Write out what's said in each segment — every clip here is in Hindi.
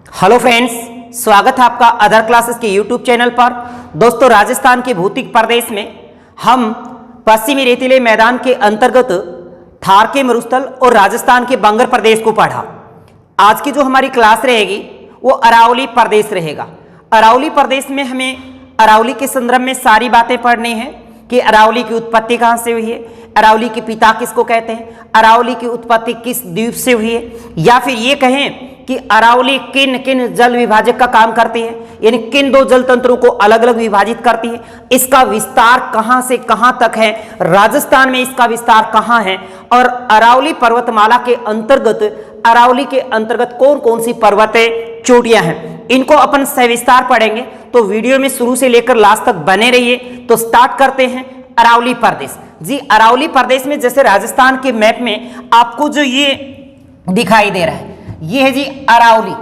हेलो फ्रेंड्स, स्वागत है आपका अदर क्लासेस के यूट्यूब चैनल पर। दोस्तों, राजस्थान के भौतिक प्रदेश में हम पश्चिमी रेतीले मैदान के अंतर्गत थार के मरुस्थल और राजस्थान के बंगर प्रदेश को पढ़ा। आज की जो हमारी क्लास रहेगी वो अरावली प्रदेश रहेगा। अरावली प्रदेश में हमें अरावली के संदर्भ में सारी बातें पढ़नी है कि अरावली की उत्पत्ति कहाँ से हुई है, अरावली के पिता किसको कहते हैं, अरावली की उत्पत्ति किस द्वीप से हुई है, या फिर ये कहें कि अरावली किन किन जल विभाजक का काम करती है, यानी किन दो जल तंत्रों को अलग अलग विभाजित करती है, इसका विस्तार कहां से कहां तक है, राजस्थान में इसका विस्तार कहां है, और अरावली पर्वतमाला के अंतर्गत अरावली के अंतर्गत कौन कौन सी पर्वतें चोटियां हैं, इनको अपन सविस्तार पढ़ेंगे। तो वीडियो में शुरू से लेकर लास्ट तक बने रहिए। तो स्टार्ट करते हैं अरावली प्रदेश। जी, अरावली प्रदेश में जैसे राजस्थान के मैप में आपको जो ये दिखाई दे रहा है, ये है जी अरावली,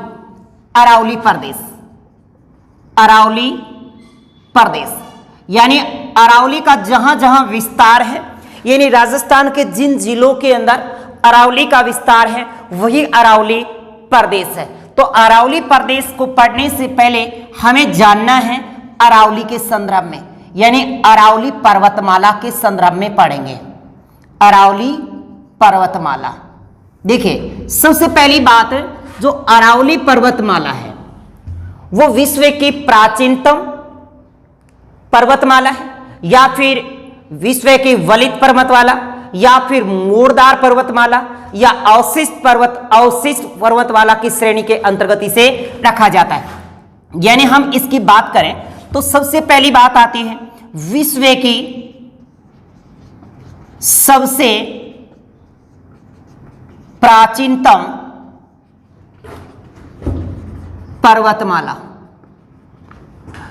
अरावली प्रदेश, अरावली प्रदेश यानी अरावली का जहां जहां विस्तार है, यानी राजस्थान के जिन जिलों के अंदर अरावली का विस्तार है वही अरावली प्रदेश है। तो अरावली प्रदेश को पढ़ने से पहले हमें जानना है अरावली के संदर्भ में, यानी अरावली पर्वतमाला के संदर्भ में पढ़ेंगे। अरावली पर्वतमाला, देखिए सबसे पहली बात, जो अरावली पर्वतमाला है वो विश्व की प्राचीनतम पर्वतमाला है, या फिर विश्व की वलित पर्वतमाला, या फिर मोरदार पर्वतमाला, या अवशिष्ट पर्वतमाला की श्रेणी के अंतर्गत इसे रखा जाता है। यानी हम इसकी बात करें तो सबसे पहली बात आती है विश्व की सबसे प्राचीनतम पर्वतमाला,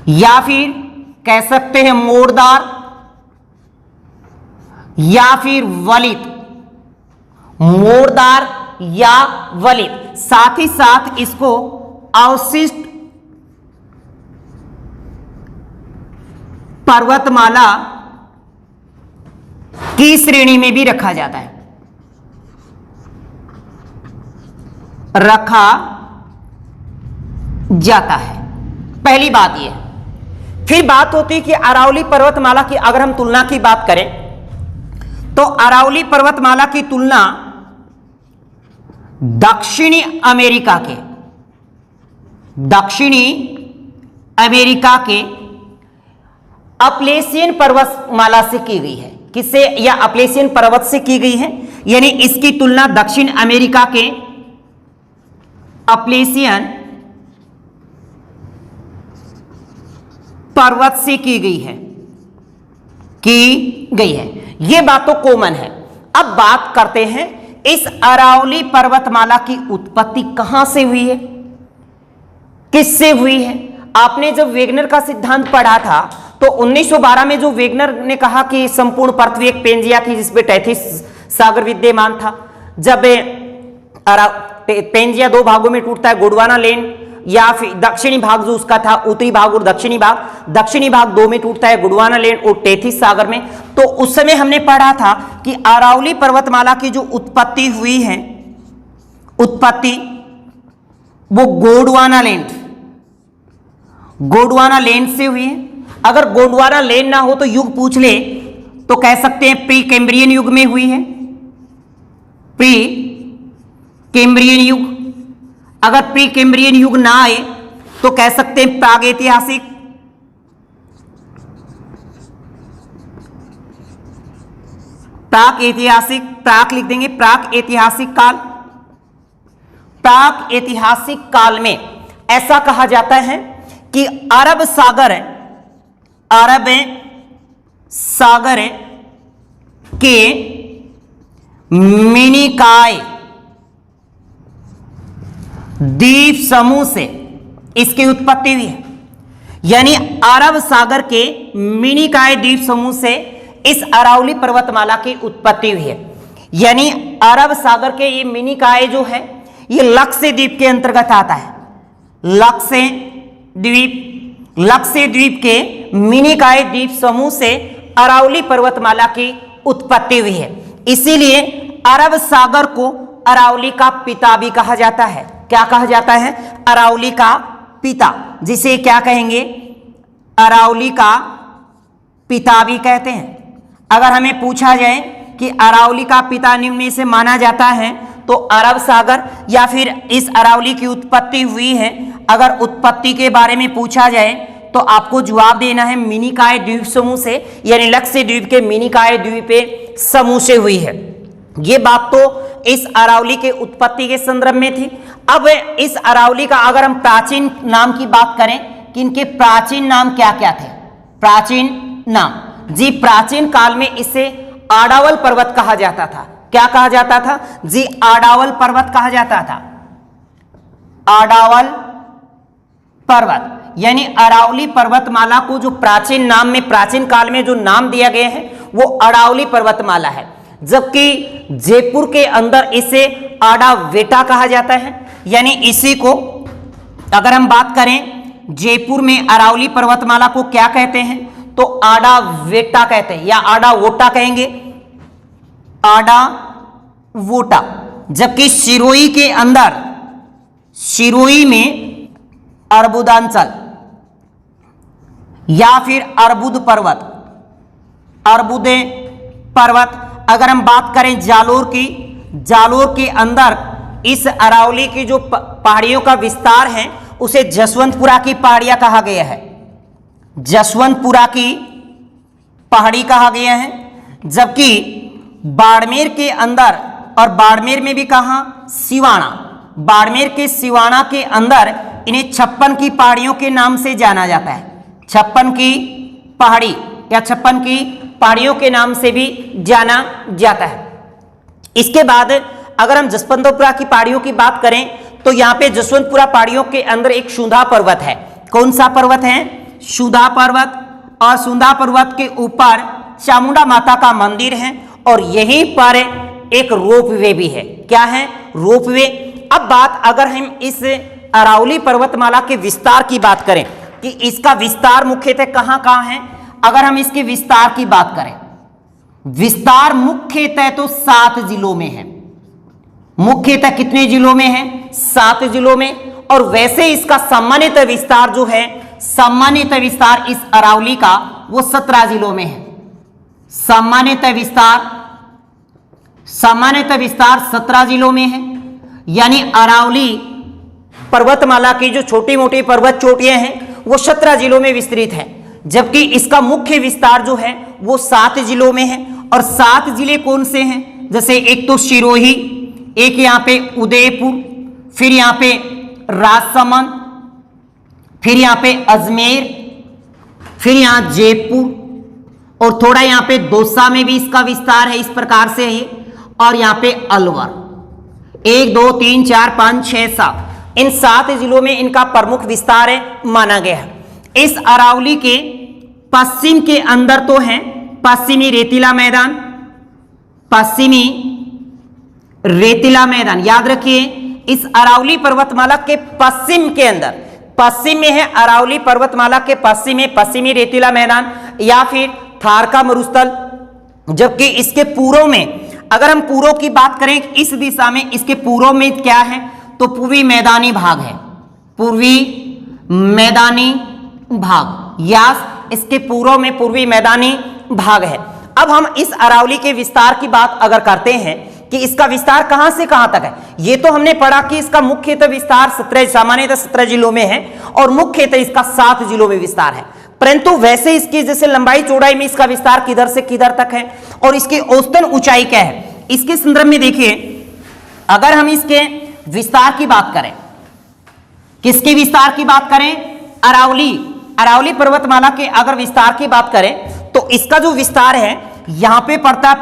या फिर कह सकते हैं मोरदार, या फिर वलित, मोरदार या वलित, साथ ही साथ इसको अवशिष्ट पर्वतमाला की श्रेणी में भी रखा जाता है, रखा जाता है। पहली बात यह। फिर बात होती है कि अरावली पर्वतमाला की अगर हम तुलना की बात करें तो अरावली पर्वतमाला की तुलना दक्षिणी अमेरिका के अपलेशियन पर्वतमाला से की गई है। किससे? या अपलेशियन पर्वत से की गई है, यानी इसकी तुलना दक्षिण अमेरिका के अपलेशियन पर्वत से की गई है। यह बात तो कॉमन है। अब बात करते हैं इस अरावली पर्वतमाला की उत्पत्ति कहां से हुई है, किससे हुई है। आपने जब वेगनर का सिद्धांत पढ़ा था तो 1912 में जो वेगनर ने कहा कि संपूर्ण पृथ्वी एक पेंजिया थी जिसमें तैतीस सागर विद्यमान था। जब पेंजिया दो भागों में टूटता है, गोंडवाना लैंड या फिर दक्षिणी भाग जो उसका था, उत्तरी भाग और दक्षिणी भाग दो में टूटता है, गोंडवाना लैंड और तैतीस सागर में। तो उस समय हमने पढ़ा था कि अरावली पर्वतमाला की जो उत्पत्ति हुई है, वो गोंडवाना लैंड से हुई है। अगर गोंडवाना लैंड ना हो तो युग पूछ ले तो कह सकते हैं प्री कैम्ब्रियन युग में हुई है, प्री कैम्ब्रियन युग। अगर प्री कैम्ब्रियन युग ना आए तो कह सकते हैं प्रागैतिहासिक, प्राक लिख देंगे, प्राक ऐतिहासिक काल में ऐसा कहा जाता है कि अरब सागर के मिनिकाय द्वीप समूह से इसकी उत्पत्ति हुई है। यानी अरब सागर के मिनिकाय द्वीप समूह से इस अरावली पर्वतमाला की उत्पत्ति हुई है। यानी अरब सागर के ये मिनिकाय जो है ये लक्ष्य द्वीप के अंतर्गत आता है। लक्ष्य द्वीप के मिनिकाय द्वीप समूह से अरावली पर्वतमाला की उत्पत्ति हुई है। इसीलिए अरब सागर को अरावली का पिता भी कहा जाता है। क्या कहा जाता है? अरावली का पिता, जिसे क्या कहेंगे, अरावली का पिता भी कहते हैं। अगर हमें पूछा जाए कि अरावली का पिता निम्न में से माना जाता है तो अरब सागर या फिर इस अरावली की उत्पत्ति हुई है। अगर उत्पत्ति के बारे में पूछा जाए तो आपको जवाब देना है मिनिकाय द्वीप समूह से, यानी लक्षद्वीप के मिनिकाय द्वीप समूह से हुई है। ये बात तो इस अरावली के उत्पत्ति के संदर्भ में थी। अब इस अरावली का अगर हम प्राचीन नाम की बात करें कि इनके प्राचीन नाम क्या क्या थे, प्राचीन नाम जी, प्राचीन काल में इसे आडावल पर्वत कहा जाता था। क्या कहा जाता था जी, आडावल पर्वत कहा जाता था। आडावल पर्वत यानी अरावली पर्वतमाला को जो प्राचीन नाम में, प्राचीन काल में जो नाम दिया गया है वो अरावली पर्वतमाला है। जबकि जयपुर के अंदर इसे आडावेटा कहा जाता है, यानी इसी को अगर हम बात करें जयपुर में अरावली पर्वतमाला को क्या कहते हैं तो आडावेटा कहते हैं या आडावोटा कहेंगे, आडावोटा। जबकि सिरोही के अंदर, सिरोही में अर्बुदांचल या फिर अर्बुद पर्वत, अर्बुदे पर्वत। अगर हम बात करें जालोर की, जालोर के अंदर इस अरावली की जो पहाड़ियों का विस्तार है उसे जसवंतपुरा की पहाड़ियां कहा गया है, जसवंतपुरा की पहाड़ी कहा गया है। जबकि बाड़मेर के अंदर, और बाड़मेर में भी कहां, सिवाना, बाड़मेर के सिवाना के अंदर इन्हें 56 की पहाड़ियों के नाम से जाना जाता है। 56 की पहाड़ी या 56 की पहाड़ियों के नाम से भी जाना जाता है। इसके बाद अगर हम जसवंतपुरा की पहाड़ियों की बात करें तो यहां पे जसवंतपुरा पहाड़ियों के अंदर एक सुंधा पर्वत है। कौन सा पर्वत है, सुंधा पर्वत। और सुंधा पर्वत के ऊपर चामुंडा माता का मंदिर है और यहीं पर एक रोपवे भी है। क्या है, रोपवे। अब बात अगर हम इस अरावली पर्वतमाला के विस्तार की बात करें कि इसका विस्तार मुख्यतः कहां कहां है, अगर हम इसके विस्तार की बात करें, विस्तार मुख्यतः तो 7 जिलों में है। मुख्यतः कितने जिलों में है, 7 जिलों में। और वैसे इसका सामान्यतः विस्तार जो है, सामान्यतः विस्तार इस अरावली का वो 17 जिलों में है। सामान्यतः विस्तार 17 जिलों में है। यानी अरावली पर्वतमाला की जो छोटी मोटी पर्वत चोटियां हैं वो 17 जिलों में विस्तृत है। जबकि इसका मुख्य विस्तार जो है वो 7 जिलों में है। और 7 जिले कौन से हैं, जैसे एक तो सिरोही, एक यहाँ पे उदयपुर, फिर यहाँ पे राजसमंद, फिर यहाँ पे अजमेर, फिर यहाँ जयपुर, और थोड़ा यहाँ पे दौसा में भी इसका विस्तार है, इस प्रकार से है। और यहाँ पे अलवर, 1 2 3 4 5 6 7, इन 7 जिलों में इनका प्रमुख विस्तार है, माना गया है। इस अरावली के पश्चिम के अंदर तो है पश्चिमी रेतीला मैदान, पश्चिमी रेतीला मैदान। याद रखिए इस अरावली पर्वतमाला के पश्चिम के अंदर, पश्चिम में है अरावली पर्वतमाला के पश्चिम में पश्चिमी रेतीला मैदान या फिर थार का मरुस्थल। जबकि इसके पूर्व में, अगर हम पूर्व की बात करें इस दिशा में, इसके पूर्व में क्या है तो पूर्वी मैदानी भाग है, पूर्वी मैदानी भाग, या इसके पूर्व में पूर्वी मैदानी भाग है। अब हम इस अरावली के विस्तार की बात अगर करते हैं कि इसका विस्तार कहां से कहां तक है, ये तो हमने पढ़ा कि इसका मुख्यतः विस्तार 17, सामान्यतः 17 जिलों में है और मुख्यतः इसका 7 जिलों में विस्तार है। परंतु वैसे इसकी जैसे लंबाई चौड़ाई में इसका विस्तार किधर से किधर तक है और इसकी औसतन ऊंचाई क्या है, इसके संदर्भ में देखिए। अगर हम इसके विस्तार की बात करें, किसके विस्तार की बात करें, अरावली पर्वतमाला के अगर विस्तार की बात करें तो इसका जो विस्तार है यहां पे पड़ता है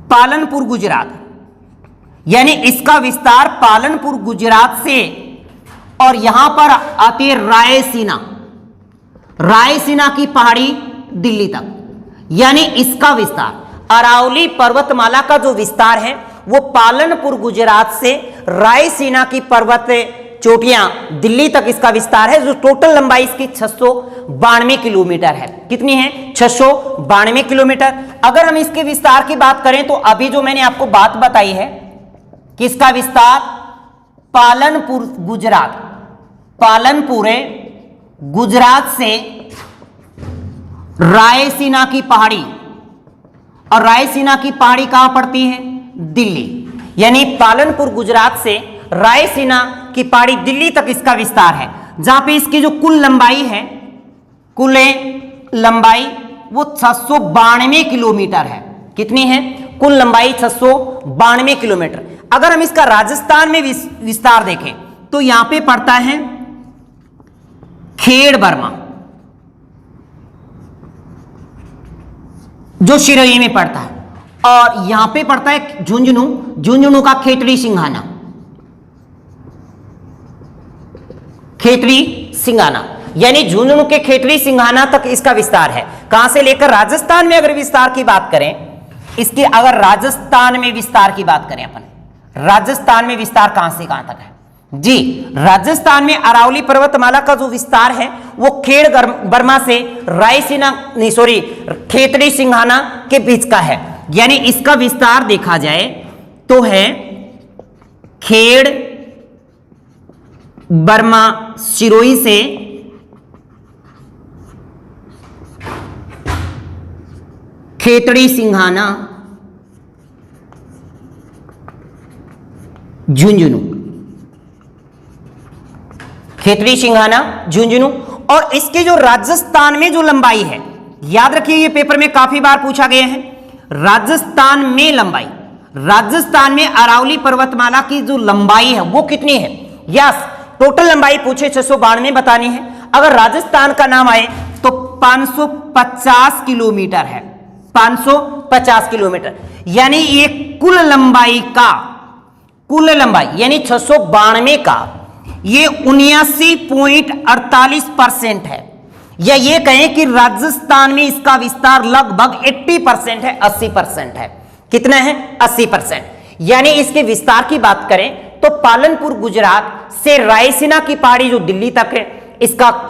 पालनपुर गुजरात, यानी इसका विस्तार पालनपुर गुजरात से, और यहां पर आती है रायसीना की पहाड़ी दिल्ली तक। यानी इसका विस्तार, अरावली पर्वतमाला का जो विस्तार है वो पालनपुर गुजरात से रायसीना की पर्वत चोटियां दिल्ली तक इसका विस्तार है, जो टोटल लंबाई इसकी 692 किलोमीटर है। कितनी है, 692 किलोमीटर। अगर हम इसके विस्तार की बात करें तो अभी जो मैंने आपको बात बताई है कि इसका विस्तार पालनपुर गुजरात, पालनपुर गुजरात से रायसीना की पहाड़ी, और रायसीना की पहाड़ी कहां पड़ती है? दिल्ली। यानी पालनपुर गुजरात से रायसीना की पहाड़ी दिल्ली तक इसका विस्तार है, जहां पे इसकी जो कुल लंबाई है, कुल लंबाई वो 692 किलोमीटर है। कितनी है? कुल लंबाई 692 किलोमीटर। अगर हम इसका राजस्थान में विस्तार देखें तो यहां पे पड़ता है खेड़ बर्मा, जो सिरोही में पड़ता है, और यहां पे पड़ता है झुंझुनू, झुंझुनू का खेतड़ी सिंघाना, खेतड़ी सिंघाना, यानी झुंझुनू के खेतड़ी सिंघाना तक इसका विस्तार है। कहां से लेकर राजस्थान में अगर विस्तार की बात करें, इसके अगर राजस्थान में विस्तार की बात करें अपन, राजस्थान में विस्तार कहां से कहां तक है? जी, राजस्थान में अरावली पर्वतमाला का जो विस्तार है वो खेड़ बर्मा से रायसीना नहीं सॉरी खेतड़ी सिंघाना के बीच का है। यानी इसका विस्तार देखा जाए तो है खेड़ बर्मा सिरोही से खेतड़ी सिंघाना झुंझुनू, खेतड़ी सिंघाना झुंझुनू, और इसके जो राजस्थान में जो लंबाई है, याद रखिए ये पेपर में काफी बार पूछा गया है, राजस्थान में लंबाई, राजस्थान में अरावली पर्वतमाला की जो लंबाई है वो कितनी है? यस, टोटल लंबाई पूछे 692 बतानी है। अगर राजस्थान का नाम आए तो 550 किलोमीटर है, 550 किलोमीटर। यानी ये कुल लंबाई का, कुल लंबाई यानी 692 का ये 79.48% है, या ये कहें कि राजस्थान में इसका विस्तार लगभग 80% है, 80% है। कितना है? 80%। यानी इसके विस्तार की बात करें तो पालनपुर गुजरात से रायसीना की पहाड़ी जो दिल्ली तक है,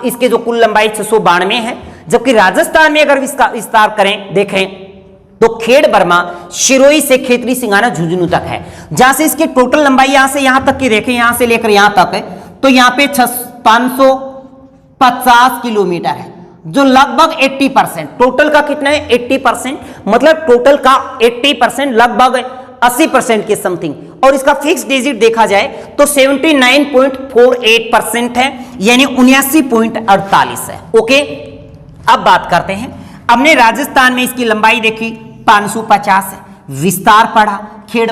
इसके जो कुल लंबाई 692 है, जबकि राजस्थान में अगर इसका विस्तार करें देखें तो खेड़ बर्मा सिरोही से खेतड़ी सिंघाना झुंझुनू तक है, जहां से इसकी टोटल लंबाई यहां से यहां तक की देखें, यहां से लेकर यहां तक है तो यहां पे 550 किलोमीटर है, जो लगभग 80%, टोटल का कितना है? 80%, मतलब टोटल का 80% लगभग 80% के समथिंग, और इसका फिक्स डिजिट देखा जाए तो 79.48% है, यानी 79.48 है। ओके, अब बात करते हैं, हमने राजस्थान में इसकी लंबाई देखी 550 है, विस्तार पढ़ा खेड़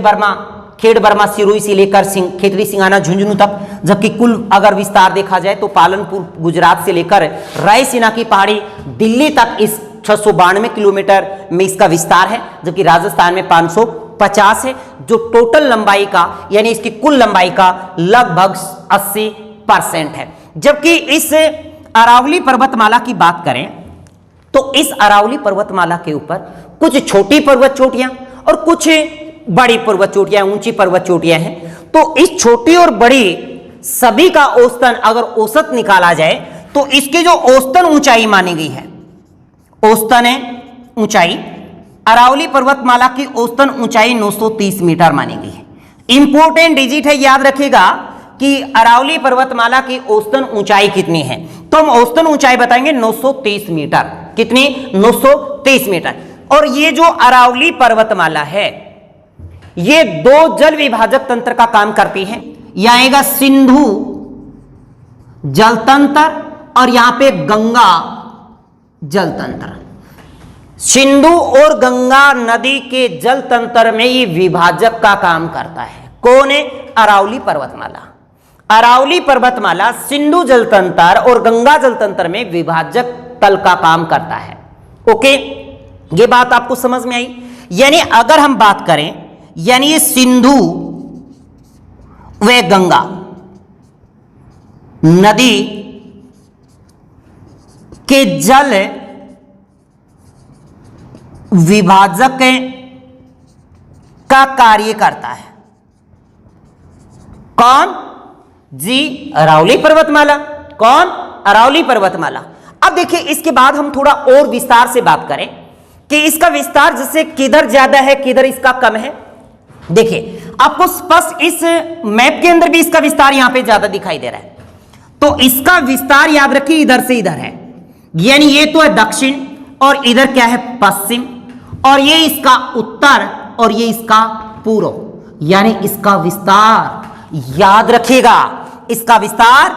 बर्मा सिरोही से लेकर खेतड़ी सिंघाना झुंझुनू तक, जबकि कुल अगर विस्तार देखा जाए तो पालनपुर गुजरात से लेकर रायसीना की पहाड़ी दिल्ली तक इस 692 किलोमीटर में इसका विस्तार है, जबकि राजस्थान में 550 है, जो टोटल लंबाई का यानी इसकी कुल लंबाई का लगभग 80% है। जबकि इस अरावली पर्वतमाला की बात करें तो इस अरावली पर्वतमाला के ऊपर कुछ छोटी पर्वत चोटियां और कुछ बड़ी पर्वत चोटियां, ऊंची पर्वत चोटियां हैं। तो इस छोटी और बड़ी सभी का औसतन अगर औसत निकाला जाए तो इसकी जो औसतन ऊंचाई मानी गई है, औसतन है ऊंचाई, अरावली पर्वतमाला की औसतन ऊंचाई 930 मीटर मानी गई है। इंपॉर्टेंट डिजिट है, याद रखिएगा कि अरावली पर्वतमाला की औसतन ऊंचाई कितनी है, तो हम औसतन ऊंचाई बताएंगे 930 मीटर। कितनी? 930 मीटर। और ये जो अरावली पर्वतमाला है ये दो जल विभाजक तंत्र का काम करती है, यहां आएगा सिंधु जल तंत्र और यहां पे गंगा जल तंत्र। सिंधु और गंगा नदी के जल तंत्र में ये विभाजक का काम करता है। कौन है? अरावली पर्वतमाला। अरावली पर्वतमाला सिंधु जल तंत्र और गंगा जल तंत्र में विभाजक तल का काम करता है। ओके, ये बात आपको समझ में आई? यानी अगर हम बात करें, यानी ये सिंधु व गंगा नदी के जल विभाजक का कार्य करता है। कौन? जी, अरावली पर्वतमाला। कौन? अरावली पर्वतमाला। अब देखिए, इसके बाद हम थोड़ा और विस्तार से बात करें कि इसका विस्तार जैसे किधर ज्यादा है किधर इसका कम है। देखिए आपको स्पष्ट इस मैप के अंदर भी इसका विस्तार यहां पे ज्यादा दिखाई दे रहा है। तो इसका विस्तार याद रखिए इधर से इधर है, यानी ये तो है दक्षिण और इधर क्या है पश्चिम, और ये इसका उत्तर और ये इसका पूर्व, यानी इसका विस्तार याद रखिएगा, इसका विस्तार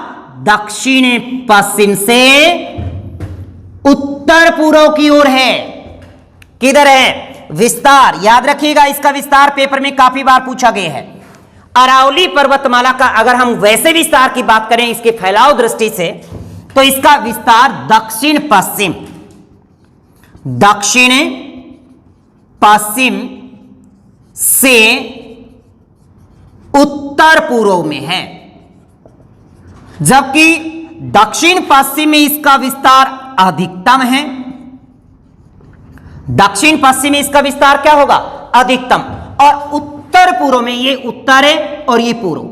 दक्षिण पश्चिम से उत्तर पूर्व की ओर है। किधर है विस्तार, याद रखिएगा इसका विस्तार पेपर में काफी बार पूछा गया है। अरावली पर्वतमाला का अगर हम वैसे विस्तार की बात करें इसके फैलाव दृष्टि से, तो इसका विस्तार दक्षिण पश्चिम से उत्तर पूर्व में है, जबकि दक्षिण पश्चिम में इसका विस्तार अधिकतम है। दक्षिण पश्चिम में इसका विस्तार क्या होगा अधिकतम, और उत्तर पूर्व में, ये उत्तर है और ये पूर्व,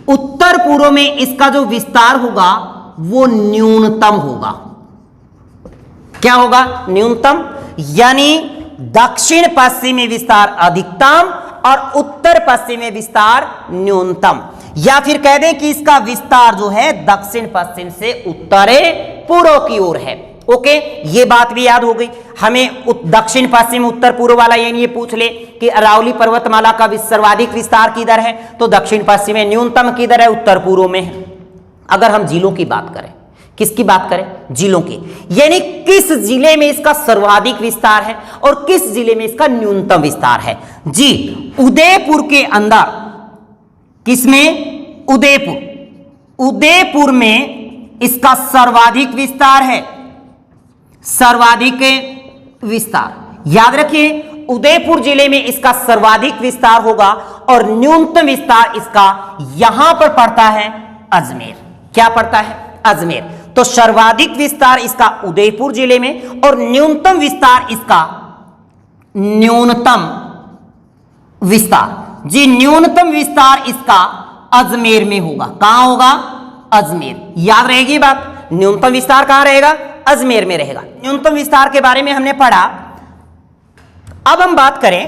उत्तर पूर्व में इसका जो विस्तार होगा वो न्यूनतम होगा। क्या होगा न्यूनतम, यानी दक्षिण पश्चिम में विस्तार अधिकतम और उत्तर पश्चिम में विस्तार न्यूनतम, या फिर कह दें कि इसका विस्तार जो है दक्षिण पश्चिम से उत्तर पूर्व की ओर है। ओके, ये बात भी याद हो गई हमें। दक्षिण पश्चिम उत्तर पूर्व वाला, यानी ये पूछ ले कि अरावली पर्वतमाला का सर्वाधिक विस्तार किधर है, तो दक्षिण पश्चिम में, न्यूनतम किधर है उत्तर पूर्व में है। अगर हम जिलों की बात करें, किसकी बात करें जिलों की, यानी किस जिले में इसका सर्वाधिक विस्तार है और किस जिले में इसका न्यूनतम विस्तार है। जी उदयपुर के अंदर, किसमें उदयपुर में इसका सर्वाधिक विस्तार है, सर्वाधिक विस्तार याद रखिए उदयपुर जिले में इसका सर्वाधिक विस्तार होगा, और न्यूनतम विस्तार इसका यहां पर पड़ता है अजमेर। क्या पड़ता है अजमेर। तो सर्वाधिक विस्तार इसका उदयपुर जिले में और न्यूनतम विस्तार इसका, न्यूनतम विस्तार जी न्यूनतम विस्तार इसका अजमेर में होगा। कहां होगा अजमेर, याद रहेगी बात, न्यूनतम विस्तार कहां रहेगा अजमेर में रहेगा। न्यूनतम विस्तार के बारे में हमने पढ़ा। अब हम बात करें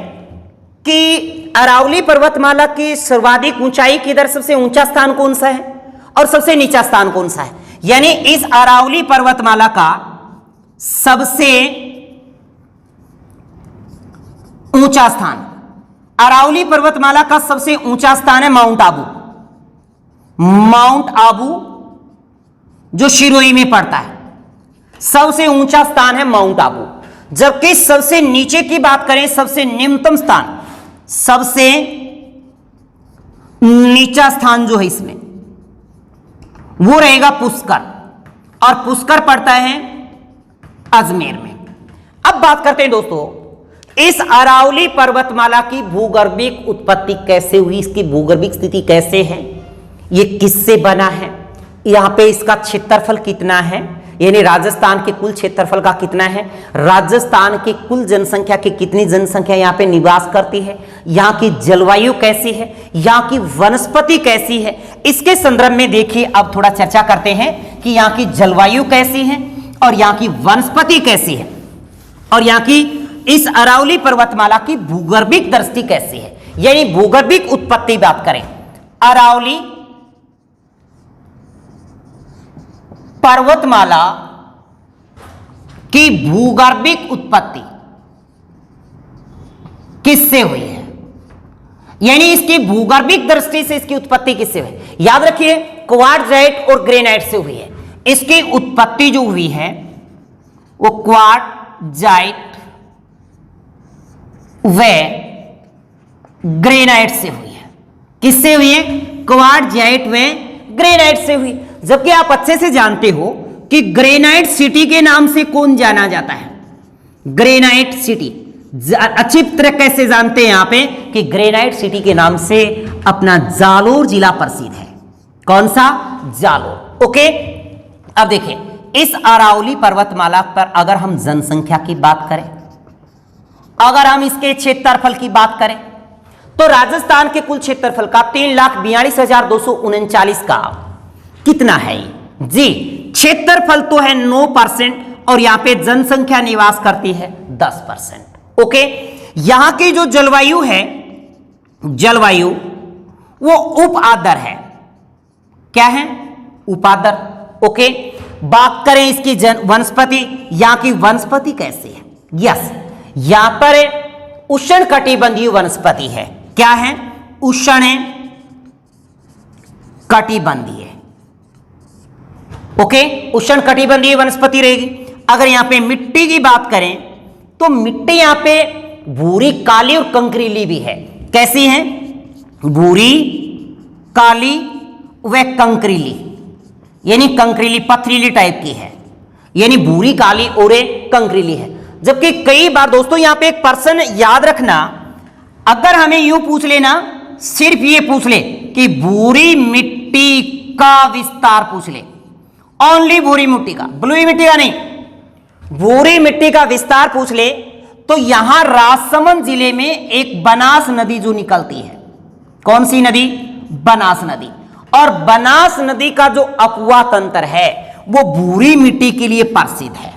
कि अरावली पर्वतमाला की सर्वाधिक ऊंचाई किधर, सबसे ऊंचा स्थान कौन सा है और सबसे नीचा स्थान कौन सा है, यानी इस अरावली पर्वतमाला का सबसे ऊंचा स्थान, अरावली पर्वतमाला का सबसे ऊंचा स्थान है माउंट आबू। माउंट आबू जो शिरोई में पड़ता है, सबसे ऊंचा स्थान है माउंट आबू। जबकि सबसे नीचे की बात करें, सबसे निम्नतम स्थान, सबसे नीचा स्थान जो है इसमें वो रहेगा पुष्कर, और पुष्कर पड़ता है अजमेर में। अब बात करते हैं दोस्तों इस अरावली पर्वतमाला की भूगर्भिक उत्पत्ति कैसे हुई, इसकी भूगर्भिक स्थिति कैसे है, ये किससे बना है, यहां पे इसका क्षेत्रफल कितना है, यानी राजस्थान के कुल क्षेत्रफल का कितना है, राजस्थान की कुल जनसंख्या की कितनी जनसंख्या यहाँ पे निवास करती है, यहाँ की जलवायु कैसी है, यहाँ की वनस्पति कैसी है, इसके संदर्भ में देखिए अब थोड़ा चर्चा करते हैं कि यहाँ की जलवायु कैसी है और यहाँ की वनस्पति कैसी है, और यहाँ की इस अरावली पर्वतमाला की भूगर्भिक दृष्टि कैसी है, यानी भूगर्भिक उत्पत्ति बात करें। अरावली पर्वतमाला की भूगर्भिक उत्पत्ति किससे हुई है, यानी इसकी भूगर्भिक दृष्टि से इसकी उत्पत्ति किससे हुई, याद रखिए क्वार्ट्जाइट और ग्रेनाइट से हुई है। इसकी उत्पत्ति जो हुई है वो क्वार्ट्जाइट व ग्रेनाइट से हुई है। किससे हुई है, क्वार्ट्जाइट व ग्रेनाइट से हुई। जबकि आप अच्छे से जानते हो कि ग्रेनाइट सिटी के नाम से कौन जाना जाता है, ग्रेनाइट सिटी अच्छी तरह कैसे जानते हैं यहां पे कि ग्रेनाइट सिटी के नाम से अपना जालोर जिला प्रसिद्ध है। कौन सा, जालोर। ओके, अब देखें इस अरावली पर्वतमाला पर अगर हम जनसंख्या की बात करें, अगर हम इसके क्षेत्रफल की बात करें, तो राजस्थान के कुल क्षेत्रफल का 3,42,239 का कितना है जी, क्षेत्रफल तो है 9% और यहां पे जनसंख्या निवास करती है 10%। ओके, यहां की जो जलवायु है जलवायु वो उप आर्द्र है। क्या है? उपार्द्र। ओके, बात करें इसकी वनस्पति, यहां की वनस्पति कैसी है? यस, यहां पर उष्ण कटिबंधीय वनस्पति है। क्या है? उष्ण कटिबंधीय। ओके, उष्ण कटिबंधीय वनस्पति रहेगी। अगर यहां पे मिट्टी की बात करें तो मिट्टी यहां पे भूरी, काली और कंकरीली भी है। कैसी है? भूरी, काली व कंकरीली, यानी कंकरीली पथरीली टाइप की है, यानी भूरी, काली और कंकरीली है। जबकि कई बार दोस्तों यहां पे एक पर्सन याद रखना, अगर हमें यूं पूछ लेना, सिर्फ ये पूछ ले कि भूरी मिट्टी का विस्तार पूछ ले, ओनली भूरी मिट्टी का, बलुई मिट्टी का नहीं, भूरी मिट्टी का विस्तार पूछ ले, तो यहां राजसमंद जिले में एक बनास नदी जो निकलती है। कौन सी नदी? बनास नदी। और बनास नदी का जो अपवा तंत्र है वो भूरी मिट्टी के लिए प्रसिद्ध है।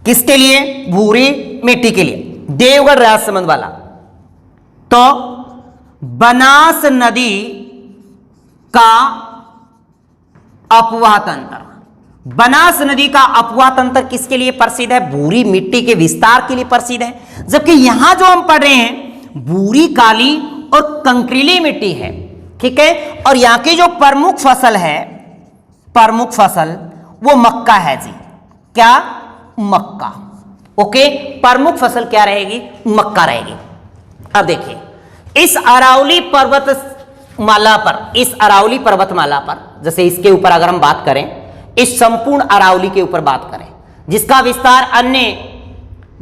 किसके लिए? भूरी मिट्टी के लिए, देवगढ़ राजसमंद वाला। तो बनास नदी का अपवा तंत्र, बनास नदी का अपवा तंत्र किसके लिए प्रसिद्ध है? भूरी मिट्टी के विस्तार के लिए प्रसिद्ध है। जबकि यहां जो हम पढ़ रहे हैं भूरी, काली और कंकरीली मिट्टी है, ठीक है। और यहां की जो प्रमुख फसल है, प्रमुख फसल वो मक्का है जी। क्या? मक्का। ओके, प्रमुख फसल क्या रहेगी? मक्का रहेगी। अब देखिए, इस अरावली पर्वतमाला पर, इस अरावली पर्वतमाला पर, जैसे इसके ऊपर अगर हम बात करें, इस संपूर्ण अरावली के ऊपर बात करें, जिसका विस्तार अन्य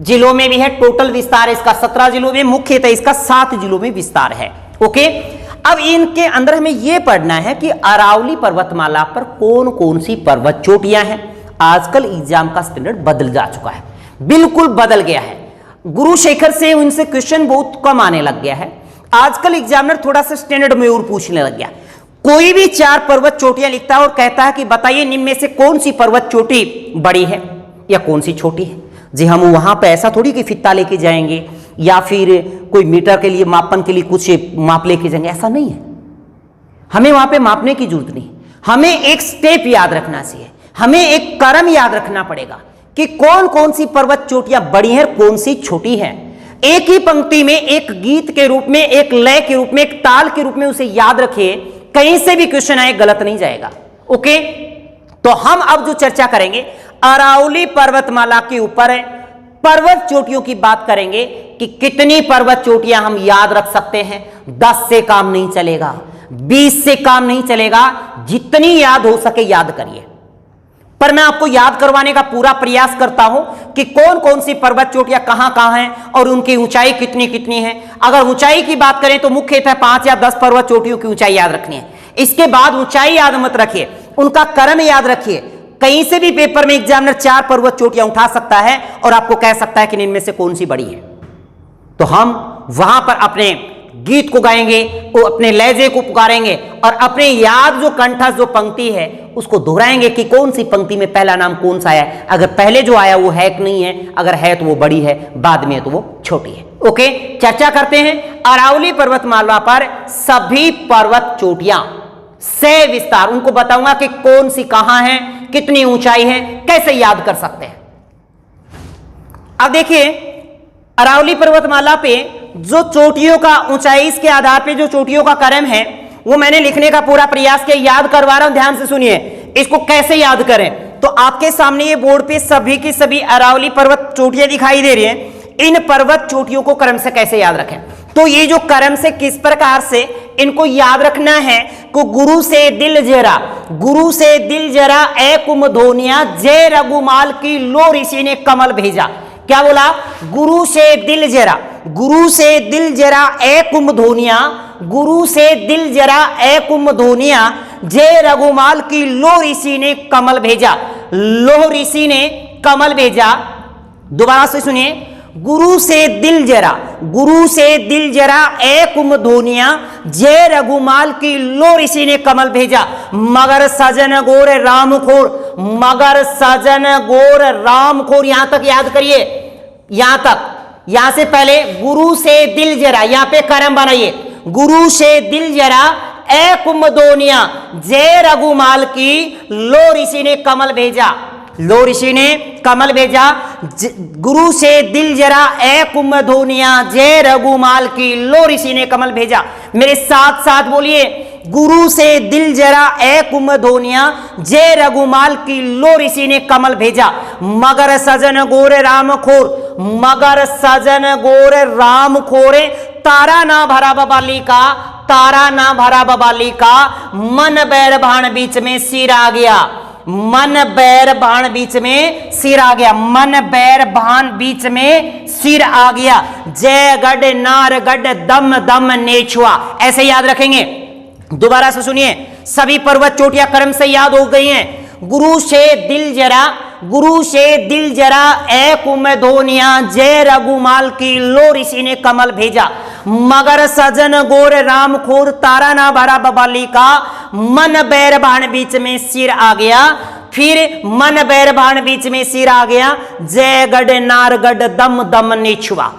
जिलों में भी है, टोटल विस्तार इसका 17 जिलों में, मुख्यतः इसका 7 जिलों में विस्तार है। ओके, अब इनके अंदर हमें यह पढ़ना है कि अरावली पर्वतमाला पर कौन कौन सी पर्वत चोटियां हैं। आजकल एग्जाम का स्टैंडर्ड बदल जा चुका है, बिल्कुल बदल गया है। गुरु शेखर से उनसे क्वेश्चन बहुत कम आने लग गया है। आजकल एग्जामिनर थोड़ा सा स्टैंडर्ड में और पूछने लग गया। कोई भी 4 पर्वत चोटियां लिखता है और कहता है कि बताइए निम्न में से कौन सी पर्वत चोटी बड़ी है या कौन सी छोटी है। जी, हम वहां पे ऐसा थोड़ी कि फित्ता लेके जाएंगे या फिर कोई मीटर के लिए, मापन के लिए कुछ माप लेके जाएंगे, ऐसा नहीं है। हमें वहां पे मापने की जरूरत नहीं, हमें एक स्टेप याद रखना चाहिए, हमें एक क्रम याद रखना पड़ेगा कि कौन कौन सी पर्वत चोटियां बड़ी हैं, कौन सी छोटी हैं। एक ही पंक्ति में, एक गीत के रूप में, एक लय के रूप में, एक ताल के रूप में उसे याद रखिए, कहीं से भी क्वेश्चन आए गलत नहीं जाएगा। ओके, तो हम अब जो चर्चा करेंगे अरावली पर्वतमाला के ऊपर पर्वत चोटियों की बात करेंगे कि कितनी पर्वत चोटियां हम याद रख सकते हैं। 10 से काम नहीं चलेगा, 20 से काम नहीं चलेगा, जितनी याद हो सके याद करिए। पर मैं आपको याद करवाने का पूरा प्रयास करता हूं कि कौन कौन सी पर्वत चोटियां कहां कहां हैं और उनकी ऊंचाई कितनी कितनी है। अगर ऊंचाई की बात करें तो मुख्यतः 5 या 10 पर्वत चोटियों की ऊंचाई याद रखनी है। इसके बाद ऊंचाई याद मत रखिए, उनका क्रम याद रखिए। कहीं से भी पेपर में एग्जामिनर 4 पर्वत चोटियां उठा सकता है और आपको कह सकता है कि इनमें से कौन सी बड़ी है। तो हम वहां पर अपने गीत को गाएंगे, वो अपने लहजे को पुकारेंगे और अपने याद जो कंठस्थ जो पंक्ति है उसको दोहराएंगे कि कौन सी पंक्ति में पहला नाम कौन सा है। अगर पहले जो आया वो है कि नहीं है, अगर है तो वो बड़ी है, बाद में तो वो छोटी है। ओके, चर्चा करते हैं अरावली पर्वतमाला पर सभी पर्वत चोटियां से विस्तार। उनको बताऊंगा कि कौन सी कहां है, कितनी ऊंचाई है, कैसे याद कर सकते हैं। अब देखिए, अरावली पर्वतमाला पे जो चोटियों का ऊंचाई, इसके आधार पे जो चोटियों का क्रम है वो मैंने लिखने का पूरा प्रयास किया, याद करवा रहा हूं, ध्यान से सुनिए। इसको कैसे याद करें, तो आपके सामने ये बोर्ड पे सभी की सभी अरावली पर्वत चोटियां दिखाई दे रही हैं। इन पर्वत चोटियों को क्रम से कैसे याद रखें, तो ये जो क्रम से किस प्रकार से इनको याद रखना है को गुरु से दिल जरा, गुरु से दिल जरा ए कुमधोनिया, जय रघुमाल की लो ऋषि ने कमल भेजा। क्या बोला? गुरु से दिल जरा, गुरु से दिल जरा ए कुमधोनिया, गुरु से दिल जरा ए कुमधोनिया, जय रघुमाल की लो ऋषि ने कमल भेजा। लो ऋषि ने कमल भेजा। दोबारा से सुनिए, गुरु से दिल जरा, गुरु से दिल जरा ए कुमधोनिया, जय रघुमाल की लो ऋषि ने कमल भेजा। मगर सजन गोर राम खोर, मगर सजन गोर राम खोर। यहां तक याद करिए, यहां तक, यहां से पहले गुरु से दिल जरा, यहां पे क्रम बनाइए। गुरु से दिल जरा ए कुमदोनिया जय रघुमाल की, लो ऋषि ने कमल भेजा, लो ऋषि ने कमल भेजा। गुरु से दिल जरा ए कुमधोनिया जय रघुमाल की, लो ऋषि ने कमल भेजा। मेरे साथ साथ बोलिए, गुरु से दिल जरा ए कुमधोनिया जय रघुमाल की, लो ऋषि ने कमल भेजा। मगर सजन गोर राम खोर, मगर सजन गोर राम खोरे, तारा ना भरा बबाली का, तारा ना भरा बबाली का, मन बैर भाण बीच में सिर आ गया, मन बैर बाण बीच में सिर आ गया, मन बैर बाण बीच में सिर आ गया। जय गढ़ नार गढ़ दम दम नेछुआ, ऐसे याद रखेंगे। दोबारा से सुनिए, सभी पर्वत चोटियां क्रम से याद हो गई हैं। गुरु से दिल जरा, गुरु से दिल जरा ए कुमधोनिया जय रघुमाल की, लो ऋषि ने कमल भेजा। मगर सजन गोर राम खोर, तारा ना भरा बबाली का, मन बैर बाण बीच में सिर आ गया। फिर मन बैर बाण बीच में सिर आ गया। जय गढ़ नार गढ़ दम दम नेछुआ,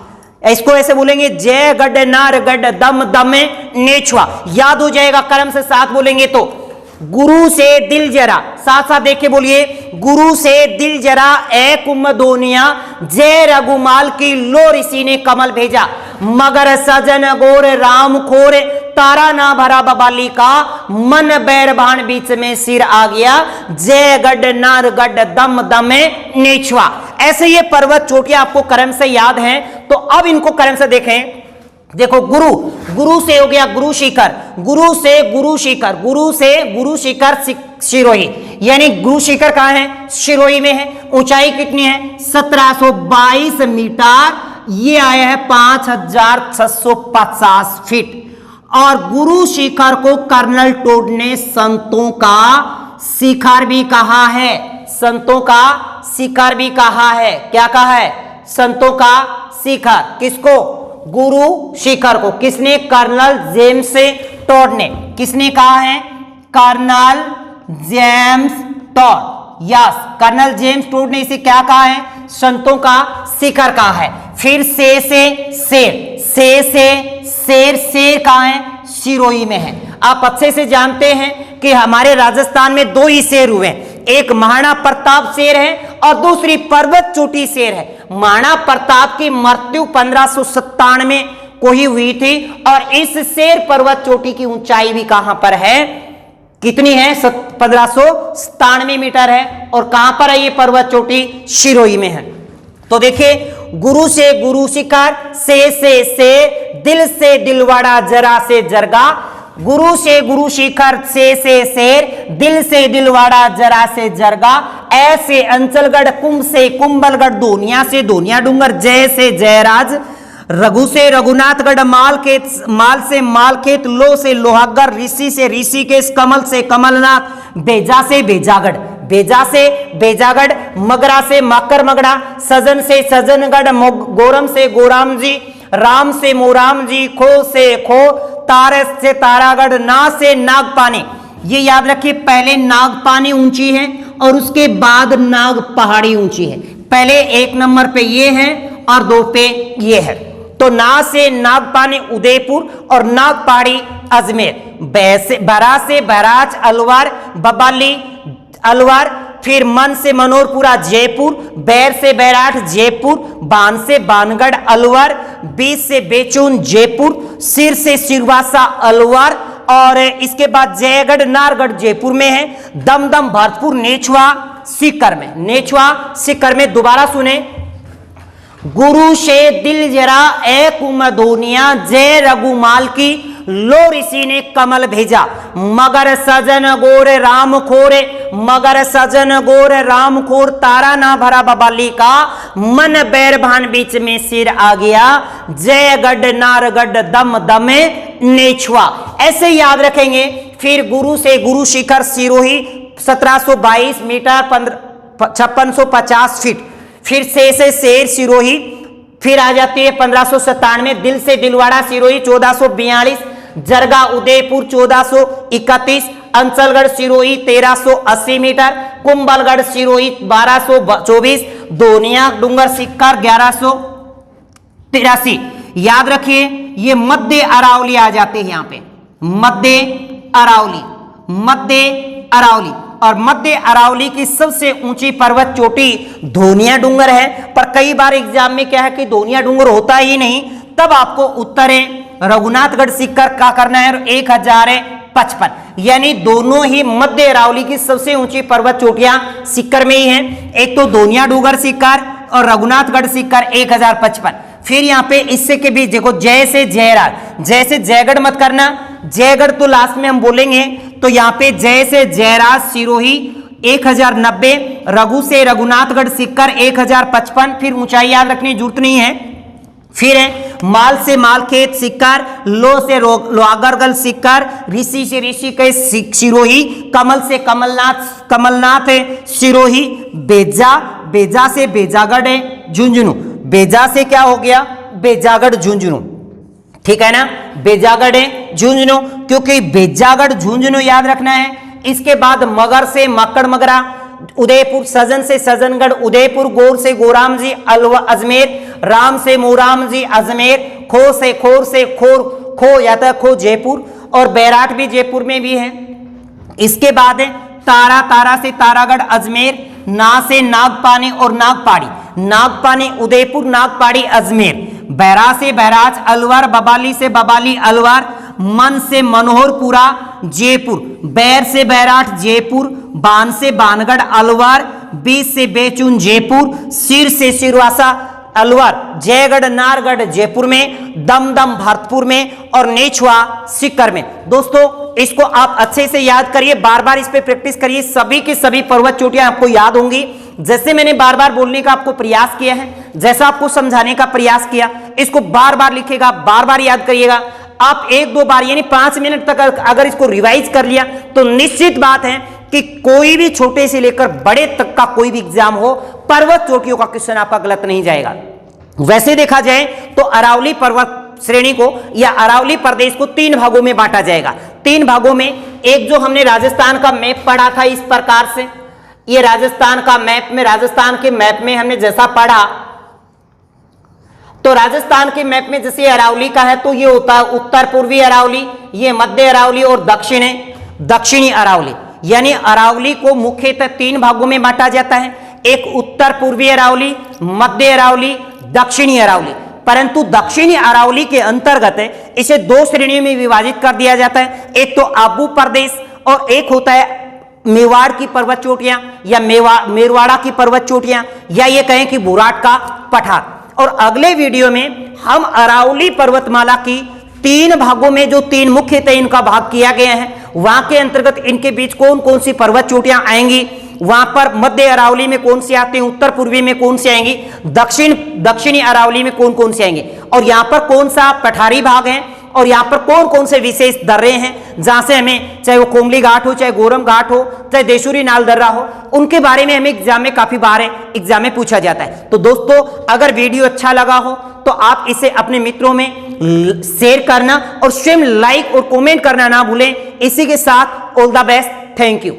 इसको ऐसे बोलेंगे, जय गढ़ नार गढ़ दम दम नेछुआ, याद हो जाएगा। क्रम से साथ बोलेंगे तो गुरु से दिल जरा, साथ साथ देख के बोलिए, गुरु से दिल जरा ए कुमधोनिया जय रघुमाल की, लो ऋषि ने कमल भेजा। मगर सजन गोर राम खोर, तारा ना भरा बबाली का, मन बैर बाण बीच में सिर आ गया। जय गढ़ नार गढ़ दम दमे नेछुआ। ऐसे ये पर्वत चोटियां आपको क्रम से याद हैं, तो अब इनको क्रम से देखें। देखो, गुरु, गुरु से हो गया गुरु शिखर, गुरु से गुरु शिखर, गुरु से गुरु शिखर सिरोही, यानी गुरु शिखर कहां है? सिरोही में है। ऊंचाई कितनी है? 1722 मीटर, ये आया है 5650 फीट। और गुरु शिखर को कर्नल टोड ने संतों का शिखर भी कहा है, संतों का शिखर भी कहा है। क्या कहा है? संतों का शिखर। किसको? गुरु शिखर को। किसने? कर्नल जेम्स टोड ने। किसने कहा है? Colonel James Tod. Yes, Colonel James Tod ने इसे क्या कहा है? संतों का शिखर कहा है। फिर से शेर, से शेर, शेर कहां है? सिरोही में है। आप अच्छे से जानते हैं कि हमारे राजस्थान में दो ही शेर हुए, एक महाराणा प्रताप शेर है और दूसरी पर्वत चोटी शेर है। महाराणा प्रताप की मृत्यु 1597 को ही हुई थी और इस शेर पर्वत चोटी की ऊंचाई भी कहां पर है? कितनी है? 1597 मीटर है। और कहां पर है ये पर्वत चोटी? सिरोही में है। तो देखिए, गुरु से गुरु शिखर, से दिल से दिलवाड़ा, जरा से जरगा। गुरु से गुरु शिखर, से शेर, दिल से दिलवाड़ा, जरा से जरगा। ऐसे अंचलगढ़, कुंभ से कुंभलगढ़, दोनिया से दोनिया डूंगर, जय से जयराज, रघु से रघुनाथगढ़, माल से मालखेत, लो से लोहागढ़, ऋषि से ऋषिकेश, कमल से कमलनाथ, बेजा से बेजागढ़, बेजा से बेजागढ़, मगरा से मकर मगड़ा, सजन से सजनगढ़, गोरम से गोराम जी, राम से मोराम जी, खो से खो, तारस से तारागढ़, ना से नागपानी। ये याद रखिए, पहले नागपानी ऊंची है और उसके बाद नाग पहाड़ी ऊंची है। पहले 1 नंबर पे ये है और 2 पे ये है। तो ना से नागपानी उदयपुर और नागपहाड़ी अजमेर, बरा से बहराज अलवर, बबाली अलवर, फिर मन से मनोरपुरा जयपुर, बैर से बैराठ जयपुर, बान से बानगढ़ अलवर, बीच से बेचून जयपुर, सिर से सिरवासा अलवर और इसके बाद जयगढ़ नारगढ़ जयपुर में है। दमदम भरतपुर नेछुआ सीकर में, नेछुआ सीकर में। दोबारा सुने, गुरु से दिल जरा ए कुमधोनिया जय रघुमाल की, लो ऋषि ने कमल भेजा। मगर सजन गोर राम खोरे, मगर सजन गोर राम खोर, तारा ना भरा बबाली का, मन बैर भान बीच में सिर आ गया। जय गढ़ नार गढ़ दम दमे नेछुआ। ऐसे याद रखेंगे। फिर गुरु से गुरु शिखर सिरोही 1722 मीटर 5650 फीट। फिर से शेर सिरोही। फिर आ जाती है 1597, दिल से दिलवाड़ा सिरोही 1442, जरगा उदयपुर 1431, अंचलगढ़ सिरोही 1380 मीटर, कुंभलगढ़ सिरोही 1224, दोनिया डूंगर सिक्कर 1183। याद रखिए ये मध्य अरावली आ जाते हैं, यहां पे मध्य अरावली, मध्य अरावली। और मध्य अरावली की सबसे ऊंची पर्वत चोटी धोनिया डूंगर है, पर कई बार एग्जाम में क्या है कि धोनिया डूंगर होता ही नहीं, तब आपको उत्तर है रघुनाथगढ़ सीकर का करना है 1055, यानी दोनों ही मध्य अरावली की सबसे ऊंची पर्वत चोटियां सीकर में ही हैं, एक तो धोनिया डूंगर सीकर और रघुनाथगढ़ सीकर 1055। फिर यहाँ पे इससे के बीच देखो जय से जयराज, जय से जयगढ़ मत करना, जयगढ़ तो लास्ट में हम बोलेंगे, तो यहाँ पे जय से जयराज सिरोही 1090, रघु से रघुनाथगढ़ सीकर 1055, फिर ऊंचाई याद रखने की जरूरत नहीं है। फिर है माल से मालखेत सीकर, लो से लोहागढ़ सीकर, ऋषि से ऋषिकेश सिरोही, कमल से कमलनाथ सिरोही, बेजा, बेजा से बेजागढ़ है झुंझुनू, बेजा से क्या हो गया बेजागढ़ झुंझुनू, ठीक है ना, बेजागढ़ है झुंझुनू, क्योंकि बेजागढ़ झुंझुनू याद रखना है। इसके बाद मगर से मक्कड़ मगरा, उदयपुर, सजन से सजनगढ़ उदयपुर, गोर से गोराम जी अजमेर, राम से मोराम जी अजमेर, खो से खोर खो या तो खो जयपुर, और बैराट भी जयपुर में भी है। इसके बाद है तारा, तारा से तारागढ़ अजमेर, ना से नागपानी और नागपाड़ी, नागपानी उदयपुर, नागपाड़ी अजमेर, बैरा से बैराज अलवर, बबाली से बबाली अलवर, मन से मनोहरपुरा जयपुर, बैर से बैराट जयपुर, बान से बानगढ़ अलवर, बीस से बेचून जयपुर, सिर से सिरवासा अलवर, जयगढ़ नारगढ़ जयपुर में, दमदम भरतपुर में, और नेछुआ सीकर में। दोस्तों इसको आप अच्छे से याद करिए, बार बार इस पे प्रैक्टिस करिए, सभी की सभी पर्वत चोटियां आपको याद होंगी। जैसे मैंने बार बार बोलने का आपको प्रयास किया है, जैसा आपको समझाने का प्रयास किया, इसको बार बार लिखेगा, बार बार याद करिएगा। आप एक दो बार यानी 5 मिनट तक अगर इसको रिवाइज कर लिया तो निश्चित बात है कि कोई भी छोटे से लेकर बड़े तक का कोई भी एग्जाम हो, पर्वत चोटियों का क्वेश्चन आपका गलत नहीं जाएगा। वैसे देखा जाए तो अरावली पर्वत श्रेणी को या अरावली प्रदेश को 3 भागों में बांटा जाएगा। 3 भागों में, एक जो हमने राजस्थान का मैप पढ़ा था इस प्रकार से, ये राजस्थान का मैप में, राजस्थान के मैप में हमने जैसा पढ़ा, तो राजस्थान के मैप में जैसे अरावली का है तो ये होता है उत्तर पूर्वी अरावली, ये मध्य अरावली और दक्षिणी अरावली। यानी अरावली को मुख्यतः 3 भागों में बांटा जाता है, एक उत्तर पूर्वी अरावली, मध्य अरावली, दक्षिणी अरावली। परंतु दक्षिणी अरावली के अंतर्गत इसे 2 श्रेणियों में विभाजित कर दिया जाता है, एक तो आबू प्रदेश और एक होता है मेवाड़ की पर्वत चोटियां या मेरवाड़ा की पर्वत चोटियां, या ये कहें कि बुराट का पठार। और अगले वीडियो में हम अरावली पर्वतमाला की 3 भागों में, जो 3 मुख्यतः इनका भाग किया गया है, वहां के अंतर्गत इनके बीच कौन कौन सी पर्वत चोटियां आएंगी, वहां पर मध्य अरावली में कौन सी आती हैं, उत्तर पूर्वी में कौन सी आएंगी, दक्षिणी अरावली में कौन कौन सी आएंगी, और यहां पर कौन सा पठारी भाग है, और यहां पर कौन कौन से विशेष दर्रे हैं जहां से हमें, चाहे वो कोमली घाट हो, चाहे गोरम घाट हो, चाहे देशूरी नाल दर्रा हो, उनके बारे में हमें एग्जाम में काफी बार एग्जाम में पूछा जाता है। तो दोस्तों अगर वीडियो अच्छा लगा हो तो आप इसे अपने मित्रों में शेयर करना और स्वयं लाइक और कमेंट करना ना भूलें। इसी के साथ all the best, thank you.